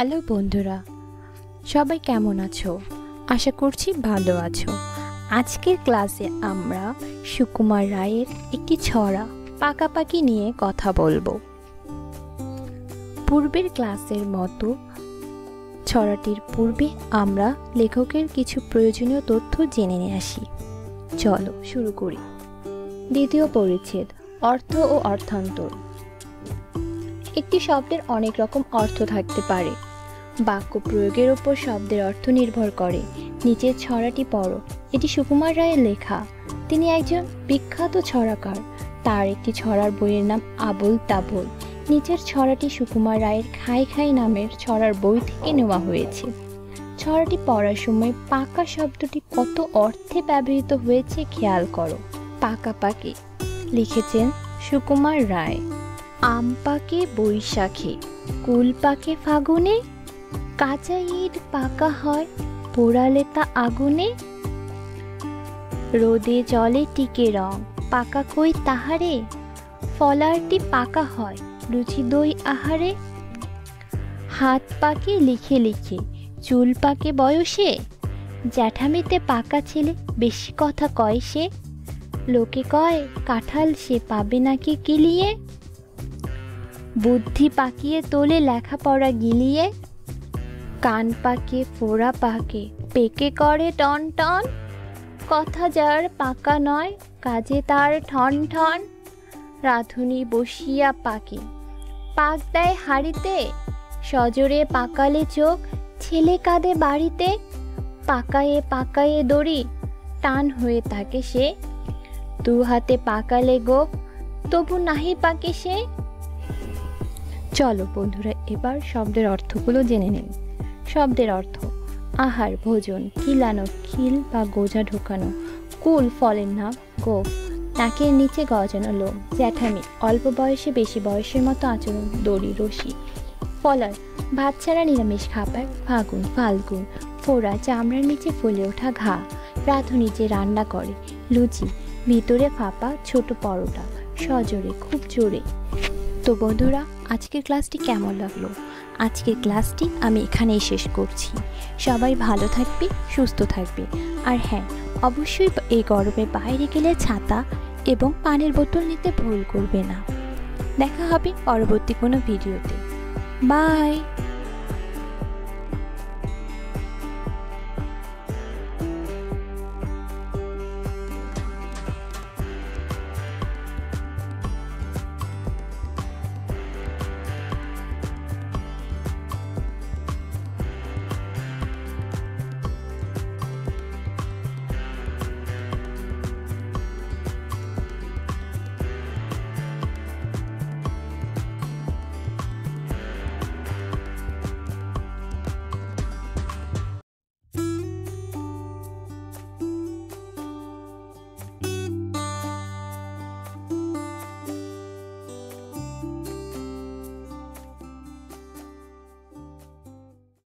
Hello বন্ধুরা, সবাই কেমন আছো? আশা করছি ভালো আছো। আজকের ক্লাসে আমরা সুকুমার রায়ের একটি ছড়া পাকাপাকি নিয়ে কথা বলবো। পূর্বের ক্লাসের মতো ছড়াটির পূর্বে আমরা লেখকের কিছু প্রয়োজনীয় তথ্য জেনে নিয়ে আসি। চলো শুরু করি। দ্বিতীয় পরিচ্ছেদ, অর্থ ও অর্থান্তর। একটি শব্দের অনেক রকম অর্থ থাকতে পারে। বাক্য প্রয়োগের ওপর শব্দের অর্থ নির্ভর করে। নিচের ছড়াটি পড়ো। এটি সুকুমার রায়ের লেখা। তিনি একজন বিখ্যাত ছড়াকার। তার একটি ছড়ার বইয়ের নাম আবোল তাবোল। নিচের ছড়াটি সুকুমার রায়ের খাই খাই নামের ছড়ার বই থেকে নেওয়া হয়েছে। ছড়াটি পড়ার সময় পাকা শব্দটি কত অর্থে ব্যবহৃত হয়েছে খেয়াল করো। পাকাপাকি লিখেছেন সুকুমার রায়। আম পাকে বৈশাখে, কুল পাকে ফাগুনে, কাঁচা ইট পাকা হয় পোড়ালে তা আগুনে, রোদে জলে টিকে রং পাকা কই তাহারে, ফলারটি পাকা হয় রুচি দই আহারে, হাত পাকে লিখে লিখে, চুল পাকে বয়সে, জ্যাঠামিতে পাকা ছেলে বেশি কথা কয় সে, লোকে কয় কাঁঠাল সে পাবে নাকি কিলিয়ে, বুদ্ধি পাকিয়ে তোলে লেখাপড়া গিলিয়ে, কান পাকে ফোড়া পাকে পেকে করে টন টন, কথা যার পাকা নয় কাজে তার ঠন ঠন, রাঁধুনি বসিয়া পাকে পাক দেয় হাড়িতে, সজোরে পাকালে চোখ ছেলে কাঁদে বাড়িতে, পাকায়ে পাকায়ে দড়ি টান হয়ে থাকে সে, দু হাতে পাকালে গোপ তবু নাহি পাকে সে। চলো বন্ধুরা, এবার শব্দের অর্থগুলো জেনে নিন। শব্দের অর্থ: আহার, ভোজন, খিলানো, খিল বা গোজা ঢোকানো, কুল ফলের নাম, গোপ নাকের নিচে গজানো লোম, জ্যাঠামি অল্প বয়সে বেশি বয়সের মতো আচরণ, দড়ি রশি, ফলার ভাত ছাড়া নিরামিষ খাবার, ফাগুন ফাল্গুন, ফোড়া চামড়ার নিচে ফুলে ওঠা ঘা, রাঁধুনি যে রান্না করে, লুচি ভিতরে ফাঁপা ছোট পরোটা, সজোরে খুব জোরে। তো বন্ধুরা, আজকের ক্লাসটি কেমন লাগলো? আজকের ক্লাসটি আমি এখানেই শেষ করছি। সবাই ভালো থাকবে, সুস্থ থাকবে। আর হ্যাঁ, অবশ্যই এই গরমে বাইরে গেলে ছাতা এবং পানির বোতল নিতে ভুল করবে না। দেখা হবে পরবর্তী কোনো ভিডিওতে। বাই।